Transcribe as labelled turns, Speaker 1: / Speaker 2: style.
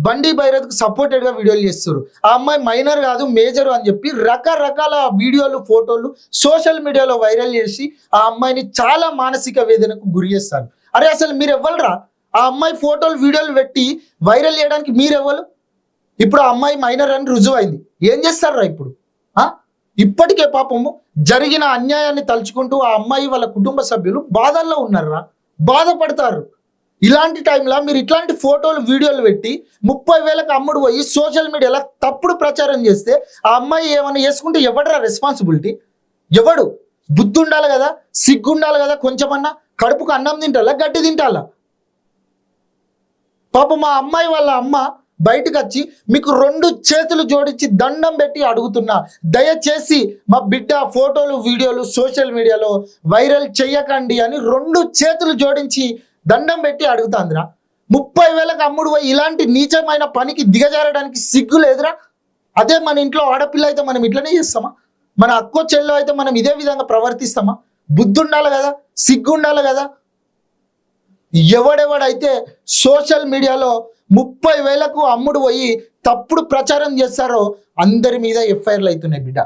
Speaker 1: బండి భైరత్కు సపోర్టెడ్గా వీడియోలు చేస్తారు. ఆ అమ్మాయి మైనర్ కాదు మేజర్ అని చెప్పి రకరకాల వీడియోలు ఫోటోలు సోషల్ మీడియాలో వైరల్ చేసి ఆ అమ్మాయిని చాలా మానసిక వేదనకు గురి చేస్తారు. అరే అసలు మీరు ఎవ్వరురా? ఆ అమ్మాయి ఫోటోలు వీడియోలు పెట్టి వైరల్ చేయడానికి మీరెవ్వరు? ఇప్పుడు ఆ అమ్మాయి మైనర్ అని రుజువు అయింది, ఏం చేస్తారా ఇప్పుడు? ఇప్పటికే పాపము జరిగిన అన్యాయాన్ని తలుచుకుంటూ ఆ అమ్మాయి వాళ్ళ కుటుంబ సభ్యులు బాధల్లో ఉన్నారా, బాధపడతారు. ఇలాంటి టైంలో మీరు ఇట్లాంటి ఫోటోలు వీడియోలు పెట్టి 30,000కి అమ్ముడు పోయి సోషల్ మీడియాలో తప్పుడు ప్రచారం చేస్తే ఆ అమ్మాయి ఏమైనా చేసుకుంటే ఎవడరా రెస్పాన్సిబిలిటీ? ఎవడు? బుద్ధి ఉండాలి కదా, సిగ్గు ఉండాలి కదా, కొంచెమన్నా కడుపుకు అన్నం తింటాలా గడ్డి తింటాలా? పాప మా అమ్మాయి వాళ్ళ అమ్మ బయటకు వచ్చి మీకు 2 చేతులు జోడించి దండం పెట్టి అడుగుతున్నా, దయచేసి మా బిడ్డ ఫోటోలు వీడియోలు సోషల్ మీడియాలో వైరల్ చెయ్యకండి అని 2 చేతులు జోడించి దండం పెట్టి అడుగుతాందిరా. 30,000కి అమ్ముడు పోయి ఇలాంటి నీచమైన పనికి దిగజారడానికి సిగ్గు లేదురా? అదే మన ఇంట్లో ఆడపిల్ల అయితే మనం ఇట్లనే చేస్తామా? మన అక్కో చెల్లో అయితే మనం ఇదే విధంగా ప్రవర్తిస్తామా? బుద్ధి ఉండాలి కదా, సిగ్గు ఉండాలి కదా. ఎవడెవడైతే సోషల్ మీడియాలో 30,000కు అమ్ముడు పోయి తప్పుడు ప్రచారం చేస్తారో అందరి మీద ఎఫ్ఐఆర్లు అవుతున్నాయి బిడ్డ.